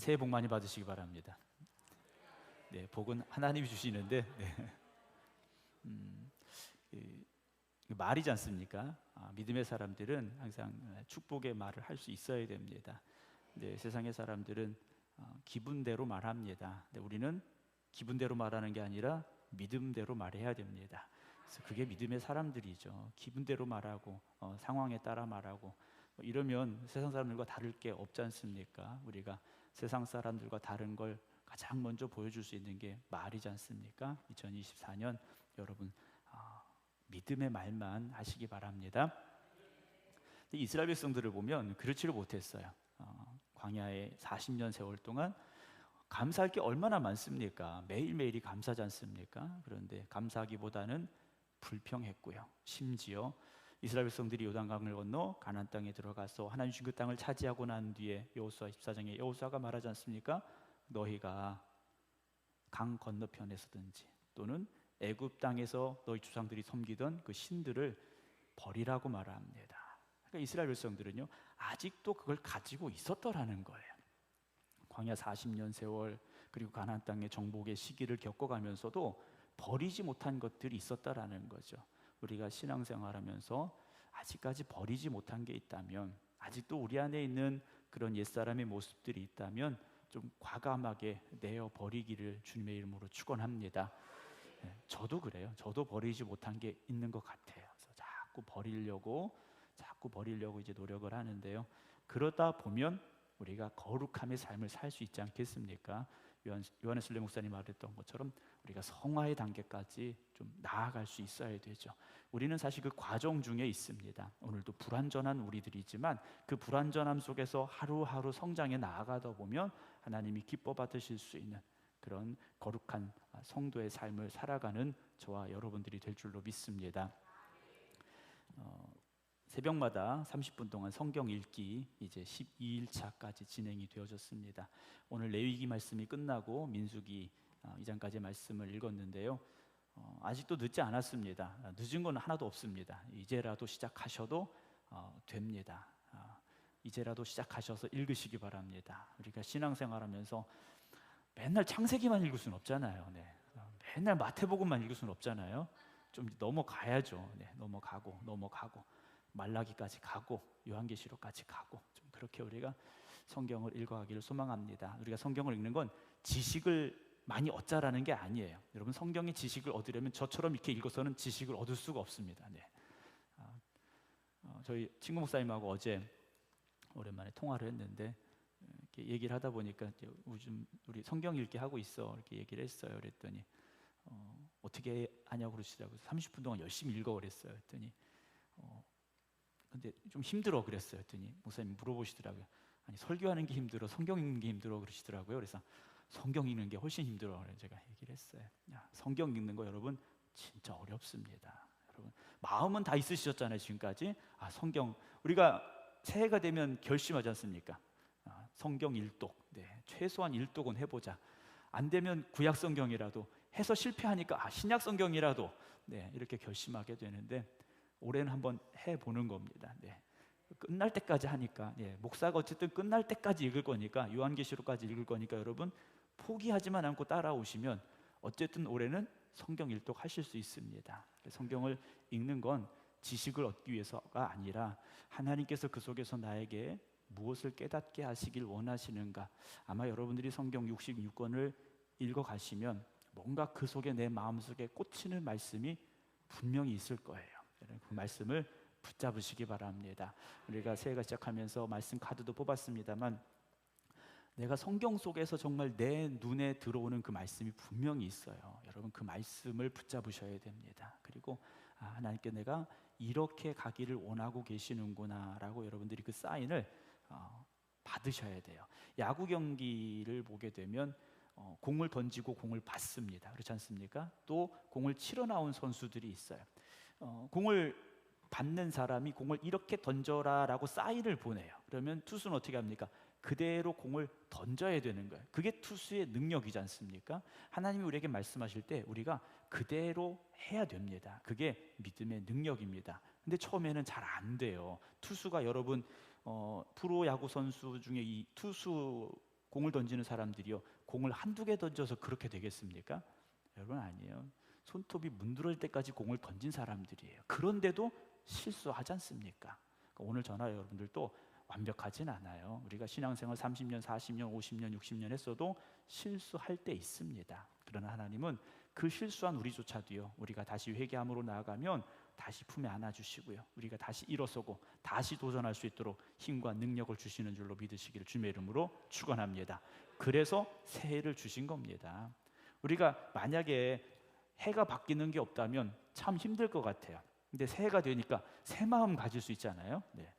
새해 복 많이 받으시기 바랍니다. 네, 복은 하나님이 주시는데 말이지 않습니까? 믿음의 사람들은 항상 축복의 말을 할 수 있어야 됩니다. 네, 세상의 사람들은 기분대로 말합니다. 네, 우리는 기분대로 말하는 게 아니라 믿음대로 말해야 됩니다. 그래서 그게 믿음의 사람들이죠. 기분대로 말하고 상황에 따라 말하고 이러면 세상 사람들과 다를 게 없지 않습니까? 우리가 세상 사람들과 다른 걸 가장 먼저 보여줄 수 있는 게 말이지 않습니까? 2024년 여러분 믿음의 말만 하시기 바랍니다. 이스라엘 백성들을 보면 그렇지를 못했어요. 광야에 40년 세월 동안 감사할 게 얼마나 많습니까? 매일매일이 감사지 않습니까? 그런데 감사하기보다는 불평했고요. 심지어 이스라엘 백성들이 요단강을 건너 가나안 땅에 들어가서 하나님 주신 그 땅을 차지하고 난 뒤에 여호수아 14장에 여호수아가 말하지 않습니까? 너희가 강 건너편에서든지 또는 애굽 땅에서 너희 조상들이 섬기던 그 신들을 버리라고 말합니다. 그러니까 이스라엘 백성들은요 아직도 그걸 가지고 있었더라는 거예요. 광야 40년 세월 그리고 가나안 땅의 정복의 시기를 겪어가면서도 버리지 못한 것들이 있었다라는 거죠. 우리가 신앙생활하면서 아직까지 버리지 못한 게 있다면, 아직도 우리 안에 있는 그런 옛사람의 모습들이 있다면 좀 과감하게 내어 버리기를 주님의 이름으로 축원합니다. 저도 그래요. 저도 버리지 못한 게 있는 것 같아요. 그래서 자꾸 버리려고 이제 노력을 하는데요. 그러다 보면 우리가 거룩함의 삶을 살 수 있지 않겠습니까? 요한의 순례 목사님 말했던 것처럼 우리가 성화의 단계까지 좀 나아갈 수 있어야 되죠. 우리는 사실 그 과정 중에 있습니다. 오늘도 불완전한 우리들이지만 그 불완전함 속에서 하루하루 성장해 나아가다 보면 하나님이 기뻐 받으실 수 있는 그런 거룩한 성도의 삶을 살아가는 저와 여러분들이 될 줄로 믿습니다. 새벽마다 30분 동안 성경 읽기 이제 12일차까지 진행이 되어졌습니다. 오늘 레위기 말씀이 끝나고 민수기 2장까지의 말씀을 읽었는데요. 아직도 늦지 않았습니다. 늦은 건 하나도 없습니다. 이제라도 시작하셔도 됩니다. 이제라도 시작하셔서 읽으시기 바랍니다. 우리가 신앙생활하면서 맨날 창세기만 읽을 수는 없잖아요. 네. 맨날 마태복음만 읽을 수는 없잖아요. 좀 넘어가야죠. 네. 넘어가고 말라기까지 가고 요한계시록까지 가고 좀 그렇게 우리가 성경을 읽어가기를 소망합니다. 우리가 성경을 읽는 건 지식을 많이 얻자라는 게 아니에요. 여러분 성경의 지식을 얻으려면 저처럼 이렇게 읽어서는 지식을 얻을 수가 없습니다. 네. 저희 친구 목사님하고 어제 오랜만에 통화를 했는데 이렇게 얘기를 하다 보니까 요즘 우리 성경 읽기 하고 있어 이렇게 얘기를 했어요. 그랬더니 어떻게 하냐고 그러시더라고요. 30분 동안 열심히 읽어 그랬어요. 그랬더니 근데 좀 힘들어 그랬어요. 그랬더니 목사님 물어보시더라고요. 아니 설교하는 게 힘들어 성경 읽는 게 힘들어 그러시더라고요. 그래서 성경 읽는 게 훨씬 힘들어 제가 얘기를 했어요. 성경 읽는 거 여러분 진짜 어렵습니다. 여러분 마음은 다 있으셨잖아요 지금까지. 성경 우리가 새해가 되면 결심하지 않습니까? 성경 일독, 네, 최소한 일독은 해보자. 안 되면 구약 성경이라도 해서 실패하니까 신약 성경이라도 네, 이렇게 결심하게 되는데 올해는 한번 해보는 겁니다. 네. 끝날 때까지 하니까 목사가 어쨌든 끝날 때까지 읽을 거니까 요한계시록까지 읽을 거니까 여러분 포기하지만 않고 따라오시면 어쨌든 올해는 성경 일독 하실 수 있습니다. 성경을 읽는 건 지식을 얻기 위해서가 아니라 하나님께서 그 속에서 나에게 무엇을 깨닫게 하시길 원하시는가. 아마 여러분들이 성경 66권을 읽어가시면 뭔가 그 속에 내 마음속에 꽂히는 말씀이 분명히 있을 거예요. 그 말씀을 붙잡으시기 바랍니다. 우리가 새해가 시작하면서 말씀 카드도 뽑았습니다만 내가 성경 속에서 정말 내 눈에 들어오는 그 말씀이 분명히 있어요. 여러분 그 말씀을 붙잡으셔야 됩니다. 그리고 하나님께 내가 이렇게 가기를 원하고 계시는구나 라고 여러분들이 그 사인을 받으셔야 돼요. 야구 경기를 보게 되면 공을 던지고 공을 받습니다. 그렇지 않습니까? 또 공을 치러 나온 선수들이 있어요. 공을 받는 사람이 공을 이렇게 던져라 라고 사인을 보내요. 그러면 투수는 어떻게 합니까? 그대로 공을 던져야 되는 거예요. 그게 투수의 능력이지 않습니까? 하나님이 우리에게 말씀하실 때 우리가 그대로 해야 됩니다. 그게 믿음의 능력입니다. 근데 처음에는 잘 안 돼요. 투수가 여러분 프로야구 선수 중에 이 투수 공을 던지는 사람들이요, 공을 한두 개 던져서 그렇게 되겠습니까? 여러분, 아니에요. 손톱이 문드러질 때까지 공을 던진 사람들이에요. 그런데도 실수하지 않습니까? 그러니까 오늘 저나 여러분들도 완벽하진 않아요. 우리가 신앙생활 30년, 40년, 50년, 60년 했어도 실수할 때 있습니다. 그러나 하나님은 그 실수한 우리조차도요, 우리가 다시 회개함으로 나아가면 다시 품에 안아주시고요, 우리가 다시 일어서고 다시 도전할 수 있도록 힘과 능력을 주시는 줄로 믿으시기를 주님의 이름으로 축원합니다. 그래서 새해를 주신 겁니다. 우리가 만약에 해가 바뀌는 게 없다면 참 힘들 것 같아요. 근데 새해가 되니까 새 마음 가질 수 있잖아요. 네.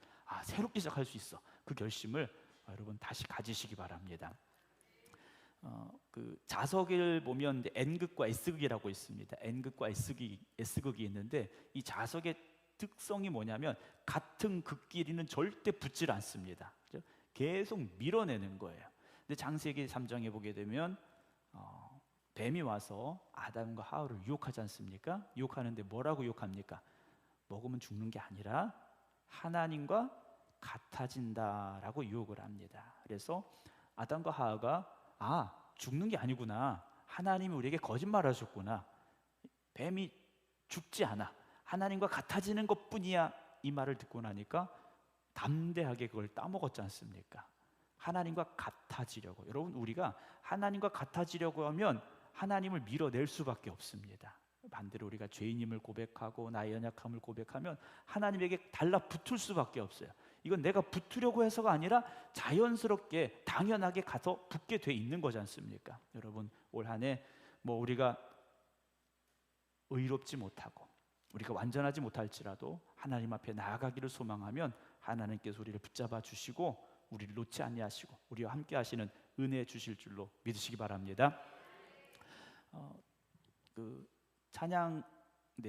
새롭게 시작할 수 있어. 그 결심을 여러분 다시 가지시기 바랍니다. 그 자석을 보면 N극과 S극이라고 있습니다. N극과 S극이 있는데, 이 자석의 특성이 뭐냐면 같은 극끼리는 절대 붙질 않습니다. 그렇죠? 계속 밀어내는 거예요. 근데 창세기 3장에 보게 되면 뱀이 와서 아담과 하와를 유혹하지 않습니까? 유혹하는데 뭐라고 유혹합니까? 먹으면 죽는 게 아니라 하나님과 같아진다라고 유혹을 합니다. 그래서 아담과 하와가 죽는 게 아니구나, 하나님이 우리에게 거짓말하셨구나, 뱀이 죽지 않아, 하나님과 같아지는 것뿐이야, 이 말을 듣고 나니까 담대하게 그걸 따먹었지 않습니까? 하나님과 같아지려고, 여러분, 우리가 하나님과 같아지려고 하면 하나님을 밀어낼 수밖에 없습니다. 반대로 우리가 죄인임을 고백하고 나의 연약함을 고백하면 하나님에게 달라붙을 수밖에 없어요. 이건 내가 붙으려고 해서가 아니라 자연스럽게 당연하게 가서 붙게 돼 있는 거지 않습니까? 여러분, 올 한 해 우리가 의롭지 못하고 우리가 완전하지 못할지라도 하나님 앞에 나아가기를 소망하면 하나님께서 우리를 붙잡아 주시고 우리를 놓지 아니하시고 우리와 함께 하시는 은혜 주실 줄로 믿으시기 바랍니다. 그 찬양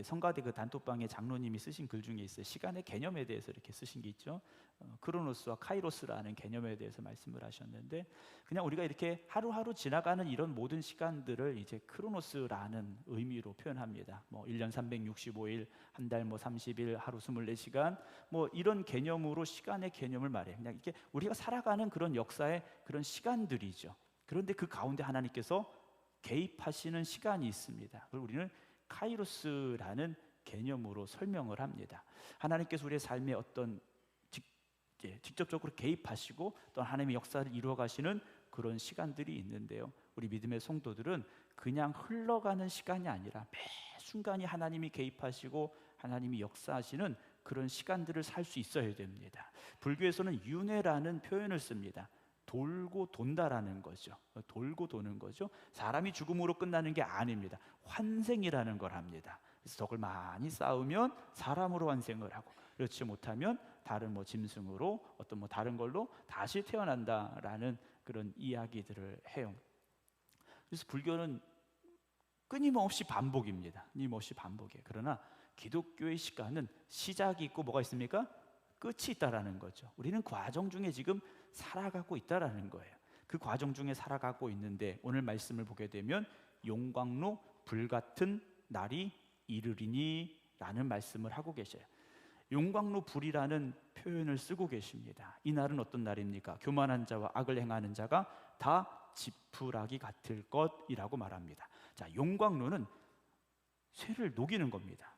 성가대 그 단톡방에 장로님이 쓰신 글 중에 있어요. 시간의 개념에 대해서 이렇게 쓰신 게 있죠. 크로노스와 카이로스라는 개념에 대해서 말씀을 하셨는데, 그냥 우리가 이렇게 하루하루 지나가는 이런 모든 시간들을 이제 크로노스라는 의미로 표현합니다. 1년 365일, 한 달 30일, 하루 24시간, 이런 개념으로 시간의 개념을 말해요. 그냥 이렇게 우리가 살아가는 그런 역사의 그런 시간들이죠. 그런데 그 가운데 하나님께서 개입하시는 시간이 있습니다. 그걸 우리는 카이로스라는 개념으로 설명을 합니다. 하나님께서 우리의 삶에 어떤 직접적으로 개입하시고 또 하나님의 역사를 이루어 가시는 그런 시간들이 있는데요, 우리 믿음의 성도들은 그냥 흘러가는 시간이 아니라 매 순간이 하나님이 개입하시고 하나님이 역사하시는 그런 시간들을 살 수 있어야 됩니다. 불교에서는 윤회라는 표현을 씁니다. 돌고 돈다라는 거죠. 돌고 도는 거죠. 사람이 죽음으로 끝나는 게 아닙니다. 환생이라는 걸 합니다. 그래서 덕을 많이 쌓으면 사람으로 환생을 하고, 그렇지 못하면 다른 짐승으로 어떤 다른 걸로 다시 태어난다라는 그런 이야기들을 해요. 그래서 불교는 끊임없이 반복입니다. 끊임없이 반복이에요. 그러나 기독교의 시간은 시작이 있고 뭐가 있습니까? 끝이 있다라는 거죠. 우리는 과정 중에 지금 살아가고 있다라는 거예요. 그 과정 중에 살아가고 있는데 오늘 말씀을 보게 되면 용광로 불같은 날이 이르리니 라는 말씀을 하고 계셔요. 용광로 불이라는 표현을 쓰고 계십니다. 이 날은 어떤 날입니까? 교만한 자와 악을 행하는 자가 다 지푸라기 같을 것이라고 말합니다. 자, 용광로는 쇠를 녹이는 겁니다.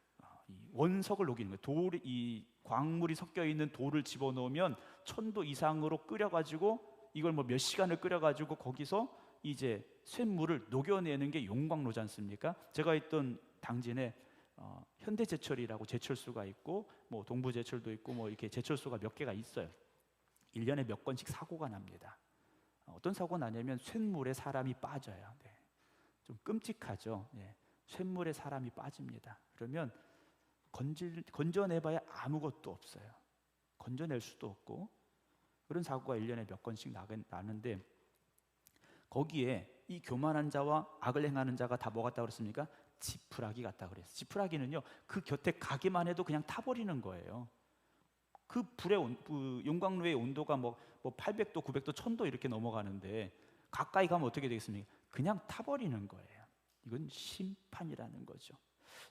이 원석을 녹이는 거예요. 이 광물이 섞여 있는 돌을 집어넣으면 1000도 이상으로 끓여가지고 이걸 몇 시간을 끓여가지고 거기서 이제 쇳물을 녹여내는 게 용광로지 않습니까? 제가 있던 당진에 현대제철이라고 제철소가 있고 동부제철도 있고 이렇게 제철소가 몇 개가 있어요. 1년에 몇 건씩 사고가 납니다. 어떤 사고가 나냐면 쇳물에 사람이 빠져요. 네. 좀 끔찍하죠. 네. 쇳물에 사람이 빠집니다. 그러면 건져내봐야 아무것도 없어요. 건져낼 수도 없고, 그런 사고가 1년에 몇 건씩 나는데, 거기에 이 교만한 자와 악을 행하는 자가 다 뭐 같다고 그랬습니까? 지푸라기 같다고 그랬어요. 지푸라기는요, 그 곁에 가기만 해도 그냥 타버리는 거예요. 그 용광로의 온도가 800도, 900도, 1000도 이렇게 넘어가는데 가까이 가면 어떻게 되겠습니까? 그냥 타버리는 거예요. 이건 심판이라는 거죠.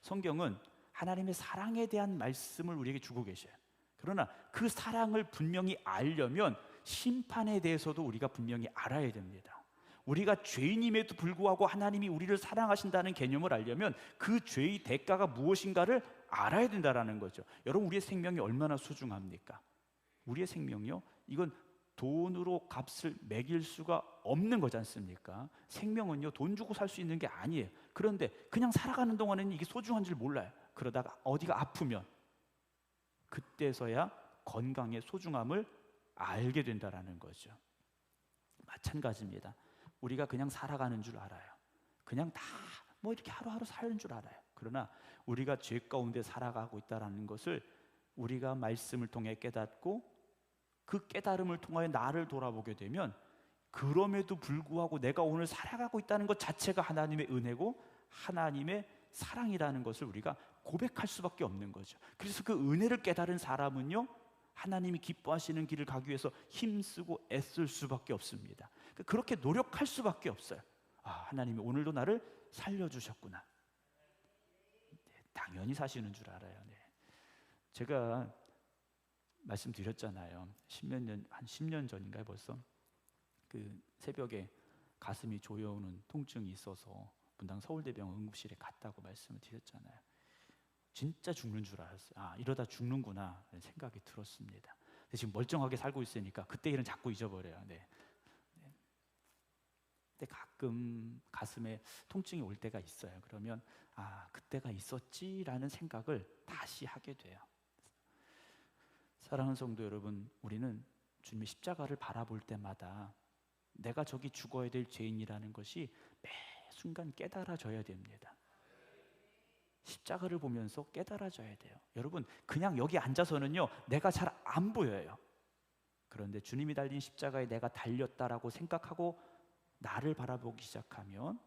성경은 하나님의 사랑에 대한 말씀을 우리에게 주고 계셔요. 그러나 그 사랑을 분명히 알려면 심판에 대해서도 우리가 분명히 알아야 됩니다. 우리가 죄인임에도 불구하고 하나님이 우리를 사랑하신다는 개념을 알려면 그 죄의 대가가 무엇인가를 알아야 된다는 거죠. 여러분, 우리의 생명이 얼마나 소중합니까? 우리의 생명이요, 이건 돈으로 값을 매길 수가 없는 거지 않습니까? 생명은요, 돈 주고 살 수 있는 게 아니에요. 그런데 그냥 살아가는 동안에는 이게 소중한 줄 몰라요. 그러다가 어디가 아프면 그때서야 건강의 소중함을 알게 된다는 거죠. 마찬가지입니다. 우리가 그냥 살아가는 줄 알아요. 그냥 다 뭐 이렇게 하루하루 사는 줄 알아요. 그러나 우리가 죄 가운데 살아가고 있다는 것을 우리가 말씀을 통해 깨닫고 그 깨달음을 통하여 나를 돌아보게 되면, 그럼에도 불구하고 내가 오늘 살아가고 있다는 것 자체가 하나님의 은혜고 하나님의 사랑이라는 것을 우리가 고백할 수밖에 없는 거죠. 그래서 그 은혜를 깨달은 사람은요, 하나님이 기뻐하시는 길을 가기 위해서 힘쓰고 애쓸 수밖에 없습니다. 그렇게 노력할 수밖에 없어요. 아, 하나님이 오늘도 나를 살려주셨구나. 네, 당연히 사시는 줄 알아요. 네. 제가 말씀드렸잖아요. 한 10년 전인가요 벌써? 그 새벽에 가슴이 조여오는 통증이 있어서 분당 서울대병원 응급실에 갔다고 말씀을 드렸잖아요. 진짜 죽는 줄 알았어요. 아, 이러다 죽는구나 라는 생각이 들었습니다. 근데 지금 멀쩡하게 살고 있으니까 그때 일은 자꾸 잊어버려요. 네. 근데 가끔 가슴에 통증이 올 때가 있어요. 그러면 아, 그때가 있었지라는 생각을 다시 하게 돼요. 사랑하는 성도 여러분, 우리는 주님의 십자가를 바라볼 때마다 내가 저기 죽어야 될 죄인이라는 것이 매 순간 깨달아져야 됩니다. 십자가를 보면서 깨달아져야 돼요. 여러분, 그냥 여기 앉아서는요, 내가 잘 안 보여요. 그런데 주님이 달린 십자가에 내가 달렸다라고 생각하고 나를 바라보기 시작하면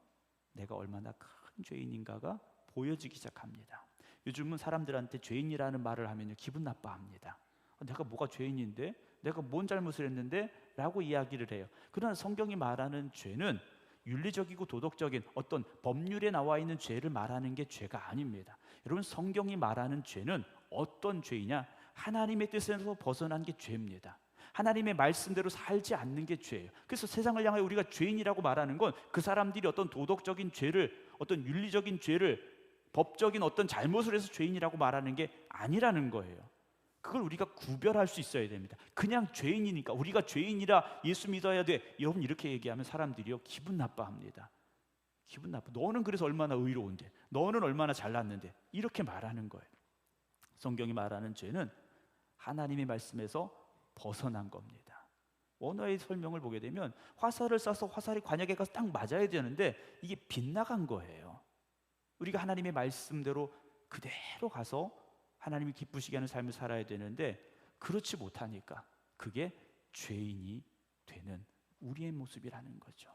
내가 얼마나 큰 죄인인가가 보여지기 시작합니다. 요즘은 사람들한테 죄인이라는 말을 하면요, 기분 나빠합니다. 내가 뭐가 죄인인데? 내가 뭔 잘못을 했는데? 라고 이야기를 해요. 그러나 성경이 말하는 죄는 윤리적이고 도덕적인 어떤 법률에 나와 있는 죄를 말하는 게 죄가 아닙니다. 여러분, 성경이 말하는 죄는 어떤 죄이냐? 하나님의 뜻에서 벗어난 게 죄입니다. 하나님의 말씀대로 살지 않는 게 죄예요. 그래서 세상을 향해 우리가 죄인이라고 말하는 건 그 사람들이 어떤 도덕적인 죄를, 어떤 윤리적인 죄를, 법적인 어떤 잘못을 해서 죄인이라고 말하는 게 아니라는 거예요. 그걸 우리가 구별할 수 있어야 됩니다. 그냥 죄인이니까 우리가 죄인이라 예수 믿어야 돼, 여러분 이렇게 얘기하면 사람들이요, 기분 나빠합니다. 기분 나빠. 너는 그래서 얼마나 의로운데, 너는 얼마나 잘났는데, 이렇게 말하는 거예요. 성경이 말하는 죄는 하나님의 말씀에서 벗어난 겁니다. 언어의 설명을 보게 되면 화살을 쏴서 화살이 관역에 가서 딱 맞아야 되는데 이게 빗나간 거예요. 우리가 하나님의 말씀대로 그대로 가서 하나님이 기쁘시게 하는 삶을 살아야 되는데 그렇지 못하니까 그게 죄인이 되는 우리의 모습이라는 거죠.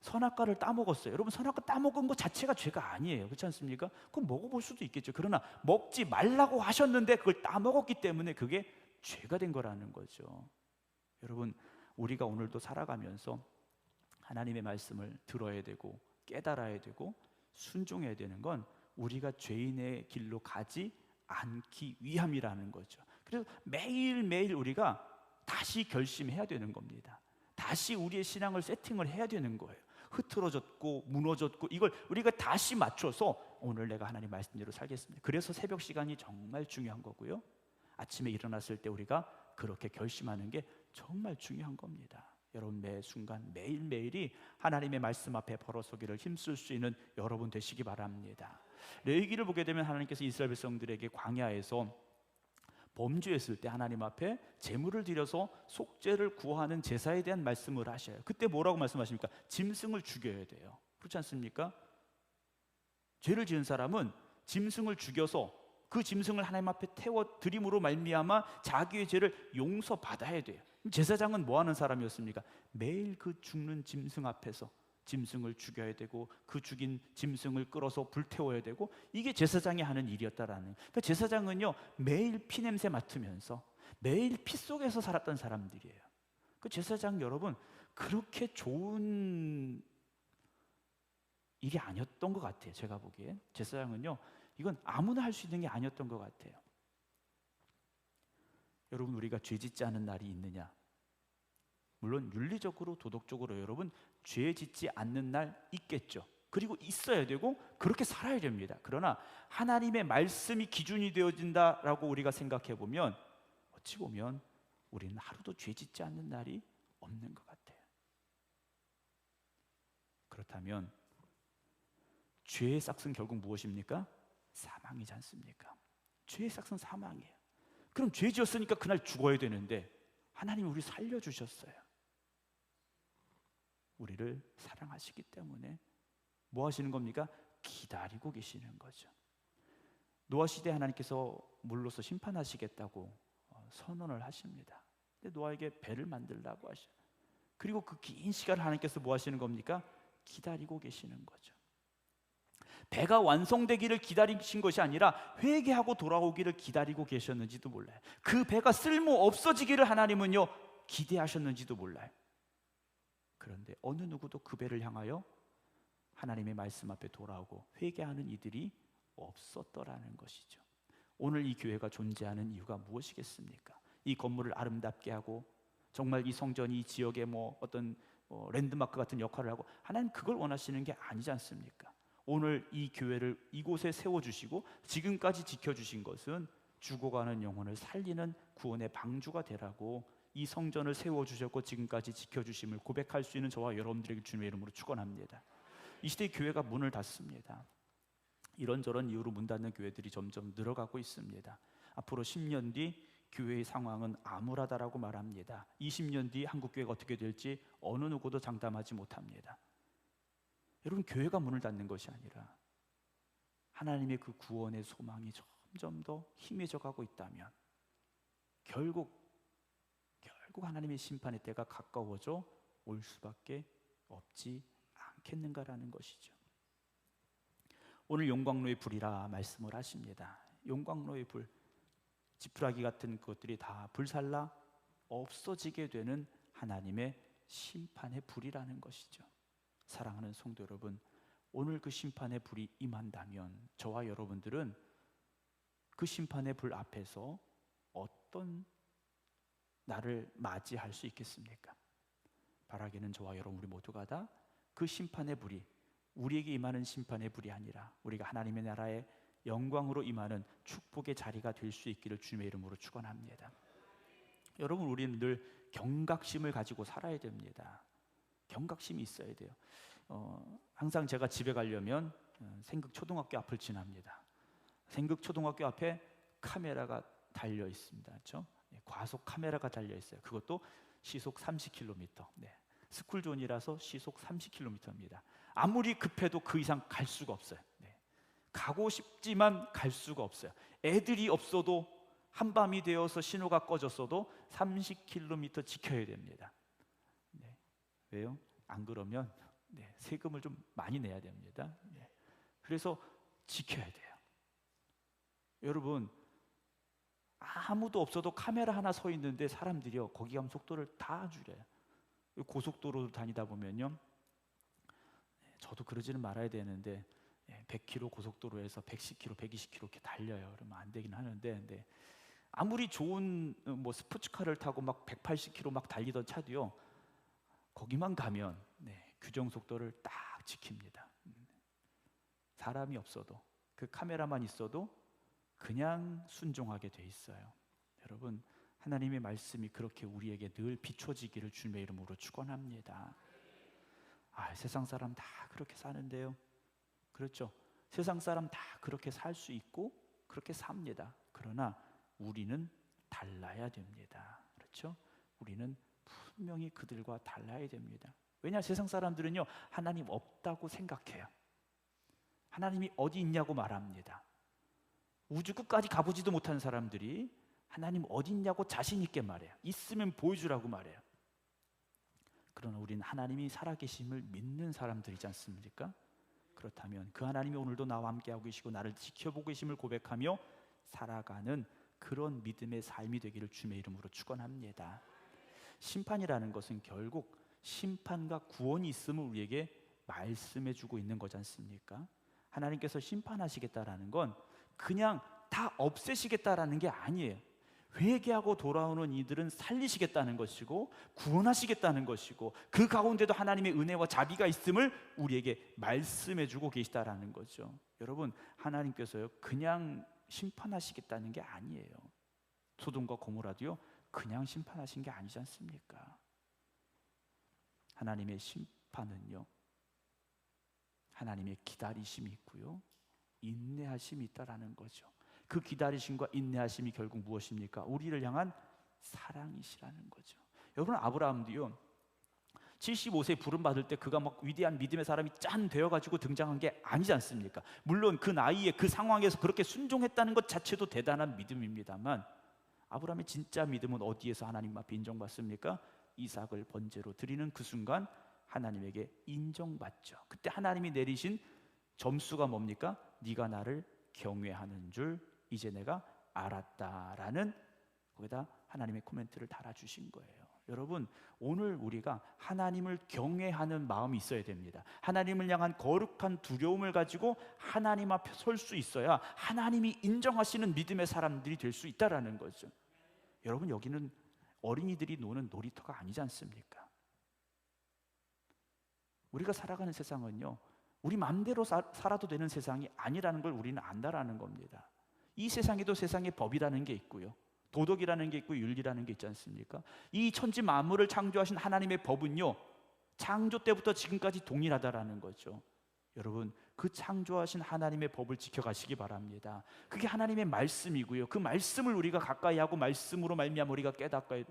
선악과를 따먹었어요. 여러분, 선악과 따먹은 것 자체가 죄가 아니에요. 그렇지 않습니까? 그럼 먹어볼 수도 있겠죠. 그러나 먹지 말라고 하셨는데 그걸 따먹었기 때문에 그게 죄가 된 거라는 거죠. 여러분, 우리가 오늘도 살아가면서 하나님의 말씀을 들어야 되고 깨달아야 되고 순종해야 되는 건 우리가 죄인의 길로 가지 않기 위함이라는 거죠. 그래서 매일매일 우리가 다시 결심해야 되는 겁니다. 다시 우리의 신앙을 세팅을 해야 되는 거예요. 흐트러졌고 무너졌고 이걸 우리가 다시 맞춰서 오늘 내가 하나님 말씀대로 살겠습니다. 그래서 새벽 시간이 정말 중요한 거고요. 아침에 일어났을 때 우리가 그렇게 결심하는 게 정말 중요한 겁니다. 여러분, 매 순간 매일매일이 하나님의 말씀 앞에 벌어서기를 힘쓸 수 있는 여러분 되시기 바랍니다. 레위기를 보게 되면 하나님께서 이스라엘 백성들에게 광야에서 범죄했을 때 하나님 앞에 제물을 드려서 속죄를 구하는 제사에 대한 말씀을 하셔요. 그때 뭐라고 말씀하십니까? 짐승을 죽여야 돼요. 그렇지 않습니까? 죄를 지은 사람은 짐승을 죽여서 그 짐승을 하나님 앞에 태워 드림으로 말미암아 자기의 죄를 용서받아야 돼요. 제사장은 뭐 하는 사람이었습니까? 매일 그 죽는 짐승 앞에서 짐승을 죽여야 되고 그 죽인 짐승을 끌어서 불태워야 되고 이게 제사장이 하는 일이었다라는. 그러니까 제사장은요, 매일 피냄새 맡으면서 매일 피 속에서 살았던 사람들이에요. 그 제사장 여러분, 그렇게 좋은 일이 아니었던 것 같아요. 제가 보기에 제사장은요, 이건 아무나 할 수 있는 게 아니었던 것 같아요. 여러분, 우리가 죄 짓지 않은 날이 있느냐? 물론 윤리적으로 도덕적으로 여러분 죄 짓지 않는 날 있겠죠. 그리고 있어야 되고 그렇게 살아야 됩니다. 그러나 하나님의 말씀이 기준이 되어진다라고 우리가 생각해 보면 어찌 보면 우리는 하루도 죄 짓지 않는 날이 없는 것 같아요. 그렇다면 죄의 싹은 결국 무엇입니까? 사망이지 않습니까? 죄의 싹은 사망이에요. 그럼 죄 지었으니까 그날 죽어야 되는데 하나님이 우리 살려주셨어요. 우리를 사랑하시기 때문에 뭐 하시는 겁니까? 기다리고 계시는 거죠. 노아 시대 하나님께서 물로서 심판하시겠다고 선언을 하십니다. 근데 노아에게 배를 만들라고 하셔요. 그리고 그 긴 시간을 하나님께서 뭐 하시는 겁니까? 기다리고 계시는 거죠. 배가 완성되기를 기다리신 것이 아니라 회개하고 돌아오기를 기다리고 계셨는지도 몰라요. 그 배가 쓸모 없어지기를 하나님은요 기대하셨는지도 몰라요. 그런데 어느 누구도 그 배를 향하여 하나님의 말씀 앞에 돌아오고 회개하는 이들이 없었더라는 것이죠. 오늘 이 교회가 존재하는 이유가 무엇이겠습니까? 이 건물을 아름답게 하고 정말 이 성전이 이 지역의 어떤 랜드마크 같은 역할을 하고 하나님 그걸 원하시는 게 아니지 않습니까? 오늘 이 교회를 이곳에 세워주시고 지금까지 지켜주신 것은 죽어가는 영혼을 살리는 구원의 방주가 되라고 이 성전을 세워주셨고 지금까지 지켜주심을 고백할 수 있는 저와 여러분들에게 주님의 이름으로 축원합니다. 이 시대의 교회가 문을 닫습니다. 이런저런 이유로 문 닫는 교회들이 점점 늘어가고 있습니다. 앞으로 10년 뒤 교회의 상황은 암울하다라고 말합니다. 20년 뒤 한국교회가 어떻게 될지 어느 누구도 장담하지 못합니다. 여러분, 교회가 문을 닫는 것이 아니라 하나님의 그 구원의 소망이 점점 더 희미해져 가고 있다면 결국 하나님의 심판의 때가 가까워져 올 수밖에 없지 않겠는가라는 것이죠. 오늘 용광로의 불이라 말씀을 하십니다. 용광로의 불, 지푸라기 같은 것들이 다 불살라 없어지게 되는 하나님의 심판의 불이라는 것이죠. 사랑하는 성도 여러분, 오늘 그 심판의 불이 임한다면 저와 여러분들은 그 심판의 불 앞에서 어떤 나를 맞이할 수 있겠습니까? 바라기는 저와 여러분 우리 모두가 다 그 심판의 불이 우리에게 임하는 심판의 불이 아니라 우리가 하나님의 나라의 영광으로 임하는 축복의 자리가 될 수 있기를 주님의 이름으로 축원합니다. 여러분, 우리는 늘 경각심을 가지고 살아야 됩니다. 경각심이 있어야 돼요. 항상 제가 집에 가려면 생극초등학교 앞을 지납니다. 생극초등학교 앞에 카메라가 달려 있습니다. 그렇죠? 과속 카메라가 달려 있어요. 그것도 시속 30km. 스쿨존이라서 시속 30km입니다. 아무리 급해도 그 이상 갈 수가 없어요. 가고 싶지만 갈 수가 없어요. 애들이 없어도 한밤이 되어서 신호가 꺼졌어도 30km 지켜야 됩니다. 왜요? 안 그러면 세금을 좀 많이 내야 됩니다. 그래서 지켜야 돼요. 여러분, 아무도 없어도 카메라 하나 서 있는데 사람들이요 거기 가면 속도를 다 줄여요. 고속도로 다니다 보면요, 저도 그러지는 말아야 되는데 100km 고속도로에서 110km, 120km 이렇게 달려요. 그러면 안 되긴 하는데, 근데 아무리 좋은 스포츠카를 타고 막 180km 막 달리던 차도요, 거기만 가면 규정 속도를 딱 지킵니다. 사람이 없어도 그 카메라만 있어도 그냥 순종하게 돼 있어요. 여러분, 하나님의 말씀이 그렇게 우리에게 늘 비춰지기를 주님의 이름으로 축원합니다. 세상 사람 다 그렇게 사는데요. 그렇죠? 세상 사람 다 그렇게 살 수 있고 그렇게 삽니다. 그러나 우리는 달라야 됩니다. 그렇죠? 우리는 분명히 그들과 달라야 됩니다. 왜냐? 세상 사람들은요 하나님 없다고 생각해요. 하나님이 어디 있냐고 말합니다. 우주 끝까지 가보지도 못한 사람들이 하나님 어디 있냐고 자신 있게 말해요. 있으면 보여주라고 말해요. 그러나 우리는 하나님이 살아계심을 믿는 사람들이지 않습니까? 그렇다면 그 하나님이 오늘도 나와 함께하고 계시고 나를 지켜보고 계심을 고백하며 살아가는 그런 믿음의 삶이 되기를 주님의 이름으로 축원합니다. 심판이라는 것은 결국 심판과 구원이 있음을 우리에게 말씀해주고 있는 거지 않습니까? 하나님께서 심판하시겠다라는 건 그냥 다 없애시겠다라는 게 아니에요. 회개하고 돌아오는 이들은 살리시겠다는 것이고 구원하시겠다는 것이고 그 가운데도 하나님의 은혜와 자비가 있음을 우리에게 말씀해 주고 계시다라는 거죠. 여러분, 하나님께서요 그냥 심판하시겠다는 게 아니에요. 소돔과 고모라도요 그냥 심판하신 게 아니지 않습니까? 하나님의 심판은요 하나님의 기다리심이 있고요 인내하심이 있다라는 거죠. 그 기다리심과 인내하심이 결국 무엇입니까? 우리를 향한 사랑이시라는 거죠. 여러분, 아브라함도요 75세 부름 받을 때 그가 막 위대한 믿음의 사람이 짠 되어가지고 등장한 게 아니지 않습니까? 물론 그 나이에 그 상황에서 그렇게 순종했다는 것 자체도 대단한 믿음입니다만, 아브라함의 진짜 믿음은 어디에서 하나님 앞에 인정받습니까? 이삭을 번제로 드리는 그 순간 하나님에게 인정받죠. 그때 하나님이 내리신 점수가 뭡니까? 네가 나를 경외하는 줄 이제 내가 알았다라는, 거기다 하나님의 코멘트를 달아주신 거예요. 여러분, 오늘 우리가 하나님을 경외하는 마음이 있어야 됩니다. 하나님을 향한 거룩한 두려움을 가지고 하나님 앞에 설 수 있어야 하나님이 인정하시는 믿음의 사람들이 될 수 있다라는 거죠. 여러분, 여기는 어린이들이 노는 놀이터가 아니지 않습니까? 우리가 살아가는 세상은요 우리 마음대로 살아도 되는 세상이 아니라는 걸 우리는 안다라는 겁니다. 이 세상에도 세상의 법이라는 게 있고요 도덕이라는 게 있고 윤리라는 게 있지 않습니까? 이 천지 만물을 창조하신 하나님의 법은요 창조 때부터 지금까지 동일하다라는 거죠. 여러분, 그 창조하신 하나님의 법을 지켜가시기 바랍니다. 그게 하나님의 말씀이고요 그 말씀을 우리가 가까이 하고 말씀으로 말미암아 우리가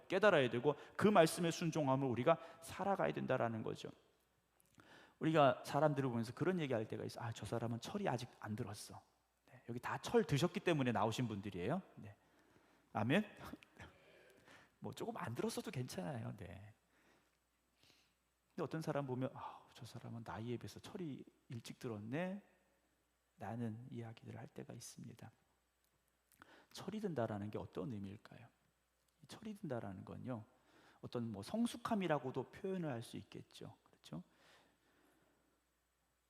깨달아야 되고 그 말씀에 순종함을 우리가 살아가야 된다라는 거죠. 우리가 사람들을 보면서 그런 얘기할 때가 있어요. 아, 저 사람은 철이 아직 안 들었어. 네, 여기 다 철 드셨기 때문에 나오신 분들이에요. 네. 아멘. 뭐 조금 안 들었어도 괜찮아요. 네. 근데 어떤 사람 보면 저 사람은 나이에 비해서 철이 일찍 들었네 라는 이야기를 할 때가 있습니다. 철이 든다라는 게 어떤 의미일까요? 철이 든다라는 건요 어떤 뭐 성숙함이라고도 표현을 할 수 있겠죠. 그렇죠?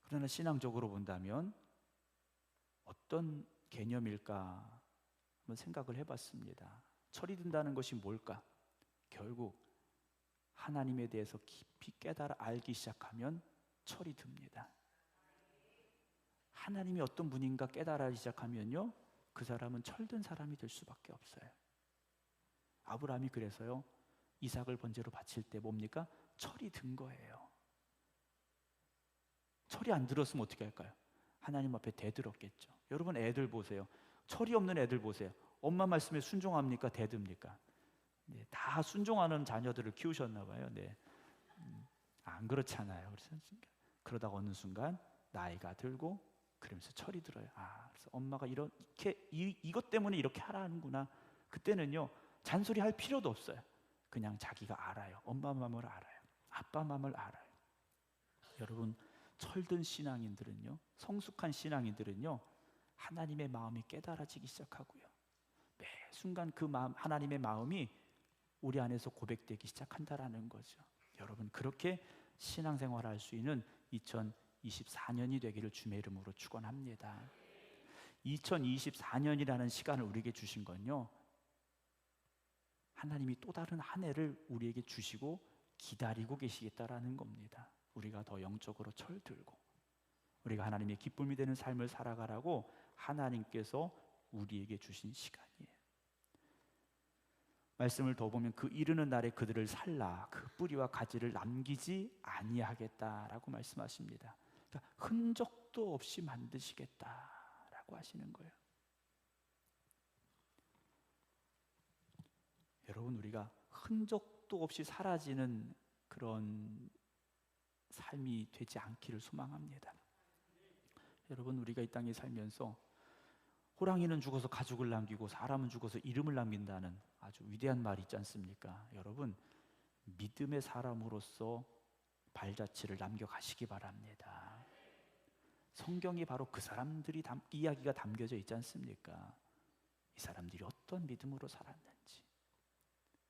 그러나 신앙적으로 본다면 어떤 개념일까 한번 생각을 해봤습니다. 철이 든다는 것이 뭘까? 결국 하나님에 대해서 깊이 깨달아 알기 시작하면 철이 듭니다. 하나님이 어떤 분인가 깨달아기 시작하면요 그 사람은 철든 사람이 될 수밖에 없어요. 아브라함이 그래서요 이삭을 번제로 바칠 때 뭡니까? 철이 든 거예요. 철이 안 들었으면 어떻게 할까요? 하나님 앞에 대들었겠죠. 여러분, 애들 보세요. 철이 없는 애들 보세요. 엄마 말씀에 순종합니까? 대듭니까? 네, 다 순종하는 자녀들을 키우셨나 봐요. 네. 안 그렇잖아요. 그러다가 어느 순간 나이가 들고 그러면서 철이 들어요. 그래서 엄마가 이렇게 이것 때문에 이렇게 하라는구나. 그때는요 잔소리 할 필요도 없어요. 그냥 자기가 알아요. 엄마 마음을 알아요. 아빠 마음을 알아요. 여러분, 철든 신앙인들은요 성숙한 신앙인들은요 하나님의 마음이 깨달아지기 시작하고요 매 순간 그 마음, 하나님의 마음이 우리 안에서 고백되기 시작한다라는 거죠. 여러분, 그렇게 신앙생활을 할 수 있는 2024년이 되기를 주의 이름으로 축원합니다. 2024년이라는 시간을 우리에게 주신 건요 하나님이 또 다른 한 해를 우리에게 주시고 기다리고 계시겠다라는 겁니다. 우리가 더 영적으로 철들고 우리가 하나님의 기쁨이 되는 삶을 살아가라고 하나님께서 우리에게 주신 시간이에요. 말씀을 더 보면 그 이르는 날에 그들을 살라 그 뿌리와 가지를 남기지 아니하겠다라고 말씀하십니다. 그러니까 흔적도 없이 만드시겠다라고 하시는 거예요. 여러분, 우리가 흔적도 없이 사라지는 그런 삶이 되지 않기를 소망합니다. 여러분, 우리가 이 땅에 살면서 호랑이는 죽어서 가죽을 남기고 사람은 죽어서 이름을 남긴다는 아주 위대한 말이 있지 않습니까? 여러분, 믿음의 사람으로서 발자취를 남겨가시기 바랍니다. 성경이 바로 그 사람들이 이야기가 담겨져 있지 않습니까? 이 사람들이 어떤 믿음으로 살았는지,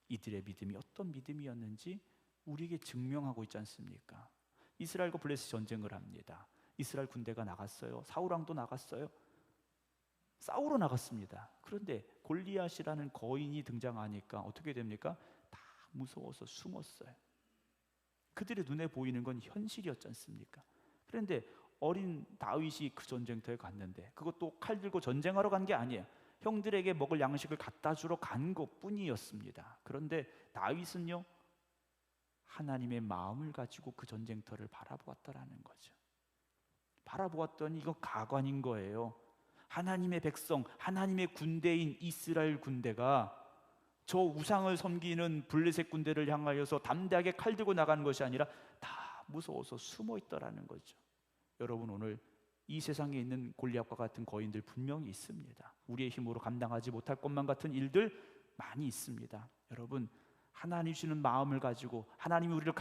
이들의 믿음이 어떤 믿음이었는지 우리에게 증명하고 있지 않습니까? 이스라엘과 블레셋 전쟁을 합니다. 이스라엘 군대가 나갔어요. 사울왕도 나갔어요. 싸우러 나갔습니다. 그런데 골리앗이라는 거인이 등장하니까 어떻게 됩니까? 다 무서워서 숨었어요. 그들의 눈에 보이는 건 현실이었지 않습니까? 그런데 어린 다윗이 그 전쟁터에 갔는데, 그것도 칼 들고 전쟁하러 간 게 아니에요. 형들에게 먹을 양식을 갖다 주러 간 것뿐이었습니다. 그런데 다윗은요, 하나님의 마음을 가지고 그 전쟁터를 바라보았다라는 거죠. 바라보았더니 이거 가관인 거예요. 하나님의 백성, 하나님의 군대인 이스라엘 군대가 저 우상을 섬기는 블레셋 군대를 향하여서 담대하게 칼 들고 나가는 것이 아니라 다 무서워서 숨어 있더라는 거죠. 여러분, 오늘 이 세상에 있는 골리앗과 같은 거인들 분명히 있습니다. 우리의 힘으로 감당하지 못할 것만 같은 일들 많이 있습니다. 여러분, 하나님 주시는 마음을 가지고, 하나님이 우리를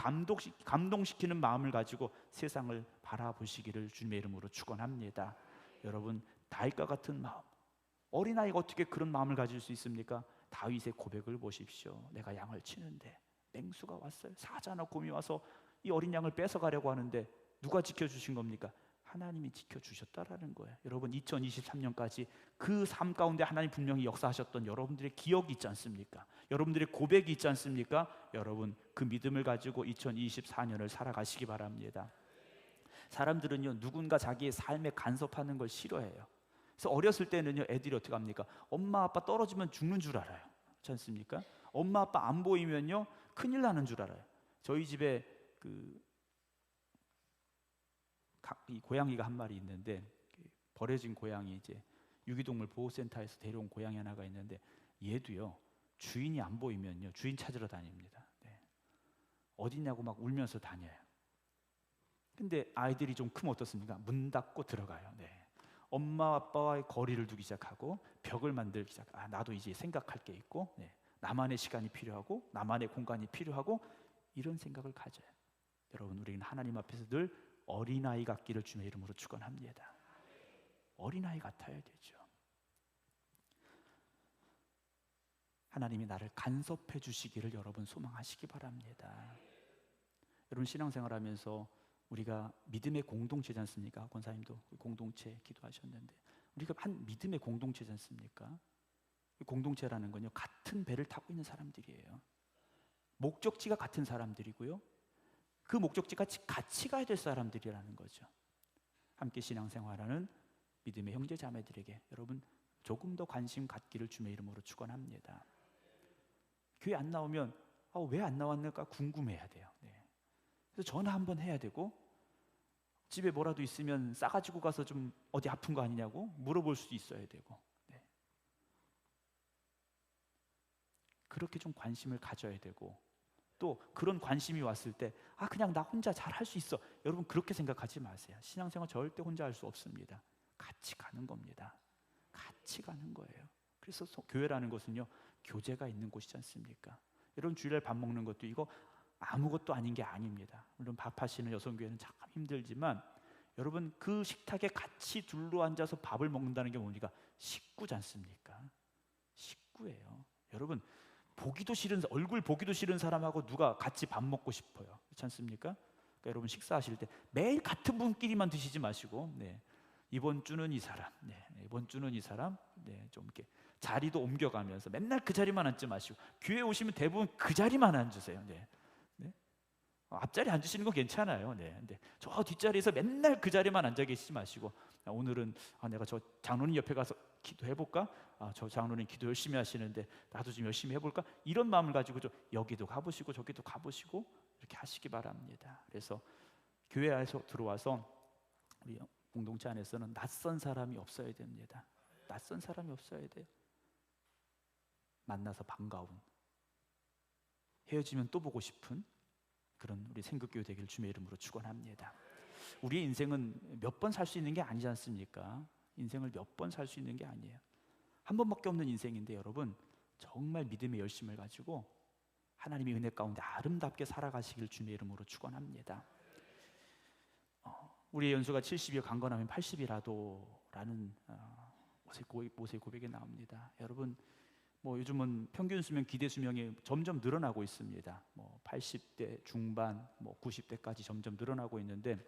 감동시키는 마음을 가지고 세상을 바라보시기를 주님의 이름으로 축원합니다. 여러분, 다윗과 같은 마음, 어린아이가 어떻게 그런 마음을 가질 수 있습니까? 다윗의 고백을 보십시오. 내가 양을 치는데 맹수가 왔어요. 사자나 곰이 와서 이 어린 양을 뺏어가려고 하는데 누가 지켜주신 겁니까? 하나님이 지켜주셨다라는 거예요. 여러분, 2023년까지 그 삶 가운데 하나님 분명히 역사하셨던 여러분들의 기억이 있지 않습니까? 여러분들의 고백이 있지 않습니까? 여러분, 그 믿음을 가지고 2024년을 살아가시기 바랍니다. 사람들은요, 누군가 자기의 삶에 간섭하는 걸 싫어해요. 그래서 어렸을 때는요, 애들이 어떻게 합니까? 엄마 아빠 떨어지면 죽는 줄 알아요. 그렇지 않습니까? 엄마 아빠 안 보이면요, 큰일 나는 줄 알아요. 저희 집에 이 고양이가 한 마리 있는데, 버려진 고양이, 이제 유기동물 보호센터에서 데려온 고양이 하나가 있는데, 얘도요, 주인이 안 보이면요, 주인 찾으러 다닙니다. 네. 어디냐고 막 울면서 다녀요. 근데 아이들이 좀 크면 어떻습니까? 문 닫고 들어가요. 네. 엄마 아빠와의 거리를 두기 시작하고 벽을 만들기 시작. 나도 이제 생각할 게 있고, 네. 나만의 시간이 필요하고 나만의 공간이 필요하고, 이런 생각을 가져요. 여러분, 우리는 하나님 앞에서 늘 어린아이 같기를 주님의 이름으로 축원합니다. 어린아이 같아야 되죠. 하나님이 나를 간섭해 주시기를 여러분 소망하시기 바랍니다. 여러분, 신앙생활하면서 우리가 믿음의 공동체지 않습니까? 권사님도 공동체 기도하셨는데, 우리가 한 믿음의 공동체지 않습니까? 공동체라는 건요, 같은 배를 타고 있는 사람들이에요. 목적지가 같은 사람들이고요, 그 목적지까지 같이 가야 될 사람들이라는 거죠. 함께 신앙생활하는 믿음의 형제 자매들에게 여러분 조금 더 관심 갖기를 주님의 이름으로 축원합니다. 교회 안 나오면 왜 안 나왔는가 궁금해야 돼요. 네. 그래서 전화 한번 해야 되고, 집에 뭐라도 있으면 싸가지고 가서 좀 어디 아픈 거 아니냐고 물어볼 수도 있어야 되고, 네. 그렇게 좀 관심을 가져야 되고, 또 그런 관심이 왔을 때 그냥 나 혼자 잘 할 수 있어, 여러분 그렇게 생각하지 마세요. 신앙생활 절대 혼자 할 수 없습니다. 같이 가는 겁니다. 같이 가는 거예요. 그래서 교회라는 것은요, 교제가 있는 곳이지 않습니까? 여러분, 주일날 밥 먹는 것도 이거 아무것도 아닌 게 아닙니다. 물론 밥하시는 여성교회는 참 힘들지만, 여러분 그 식탁에 같이 둘러 앉아서 밥을 먹는다는 게 뭡니까? 식구지 않습니까? 식구예요. 여러분, 얼굴 보기도 싫은 사람하고 누가 같이 밥 먹고 싶어요? 그렇지 않습니까? 그러니까 여러분, 식사하실 때 매일 같은 분끼리만 드시지 마시고, 네. 이번 주는 이 사람, 네. 이번 주는 이 사람, 네. 좀 이렇게 자리도 옮겨가면서 맨날 그 자리만 앉지 마시고, 교회 오시면 대부분 그 자리만 앉으세요. 네. 네. 앞자리 앉으시는 건 괜찮아요. 네. 근데 저 뒷자리에서 맨날 그 자리만 앉아 계시지 마시고, 오늘은 내가 저 장로님 옆에 가서 기도해볼까? 저 장로님 기도 열심히 하시는데 나도 좀 열심히 해볼까? 이런 마음을 가지고 좀 여기도 가보시고 저기도 가보시고 이렇게 하시기 바랍니다. 그래서 교회 안에서 들어와서 우리 공동체 안에서는 낯선 사람이 없어야 됩니다. 낯선 사람이 없어야 돼요. 만나서 반가운, 헤어지면 또 보고 싶은 그런 우리 생극교회 되기를 주님의 이름으로 축원합니다. 우리의 인생은 몇 번 살 수 있는 게 아니지 않습니까? 인생을 몇 번 살 수 있는 게 아니에요. 한 번밖에 없는 인생인데, 여러분 정말 믿음의 열심을 가지고 하나님의 은혜 가운데 아름답게 살아가시길 주님의 이름으로 축원합니다. 우리의 연수가 70이 강건하면 80이라도라는 모세의 고백이 나옵니다. 여러분, 요즘은 평균 수명, 기대 수명이 점점 늘어나고 있습니다. 80대 중반, 90대까지 점점 늘어나고 있는데,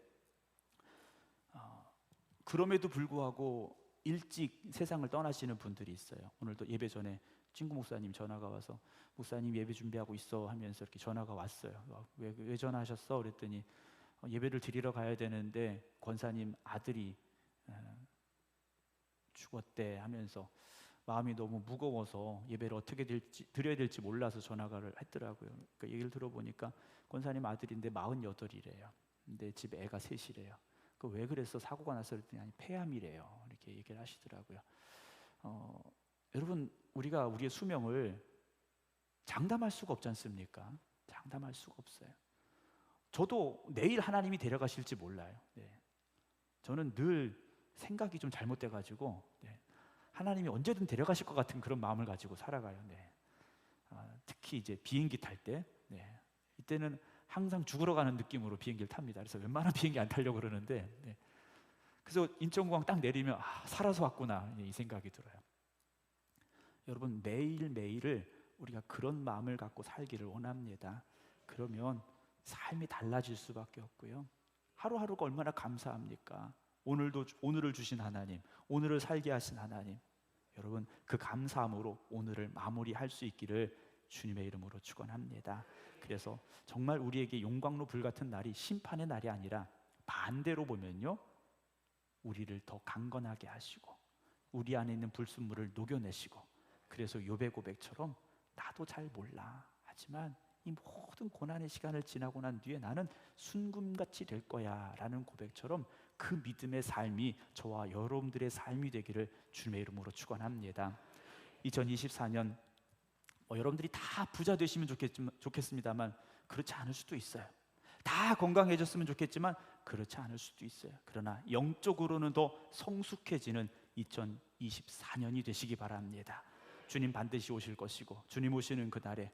그럼에도 불구하고 일찍 세상을 떠나시는 분들이 있어요. 오늘도 예배 전에 친구 목사님 전화가 와서 목사님 예배 준비하고 있어 하면서 이렇게 전화가 왔어요. 왜 전화하셨어? 그랬더니 예배를 드리러 가야 되는데 권사님 아들이 죽었대 하면서 마음이 너무 무거워서 예배를 어떻게 드려야 될지 몰라서 전화를 했더라고요. 그 얘기를 들어보니까 권사님 아들인데 48이래요. 근데 집에 애가 셋이래요. 그 왜 그랬어? 사고가 나서 그랬더니 아니 폐암이래요. 이렇게 얘기를 하시더라고요. 여러분, 우리가 우리의 수명을 장담할 수가 없지 않습니까? 장담할 수가 없어요. 저도 내일 하나님이 데려가실지 몰라요. 네. 저는 늘 생각이 좀 잘못돼가지고 하나님이 언제든 데려가실 것 같은 그런 마음을 가지고 살아가요. 특히 이제 비행기 탈 때, 이때는 항상 죽으러 가는 느낌으로 비행기를 탑니다. 그래서 웬만한 비행기 안 타려고 그러는데, 그래서 인천공항 딱 내리면 살아서 왔구나 이 생각이 들어요. 여러분, 매일매일을 우리가 그런 마음을 갖고 살기를 원합니다. 그러면 삶이 달라질 수밖에 없고요. 하루하루가 얼마나 감사합니까? 오늘을 주신 하나님, 오늘을 살게 하신 하나님, 여러분 그 감사함으로 오늘을 마무리할 수 있기를 주님의 이름으로 축원합니다. 그래서 정말 우리에게 용광로 불 같은 날이 심판의 날이 아니라 반대로 보면요, 우리를 더 강건하게 하시고 우리 안에 있는 불순물을 녹여내시고, 그래서 욥의 고백처럼 나도 잘 몰라 하지만 이 모든 고난의 시간을 지나고 난 뒤에 나는 순금같이 될 거야 라는 고백처럼 그 믿음의 삶이 저와 여러분들의 삶이 되기를 주님의 이름으로 축원합니다. 2024년 여러분들이 다 부자 되시면 좋겠습니다만 그렇지 않을 수도 있어요. 다 건강해졌으면 좋겠지만 그렇지 않을 수도 있어요. 그러나 영적으로는 더 성숙해지는 2024년이 되시기 바랍니다. 주님 반드시 오실 것이고, 주님 오시는 그 날에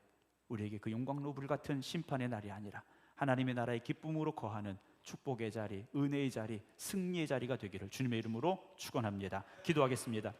우리에게 그 용광로 불 같은 심판의 날이 아니라 하나님의 나라의 기쁨으로 거하는 축복의 자리, 은혜의 자리, 승리의 자리가 되기를 주님의 이름으로 축원합니다. 기도하겠습니다.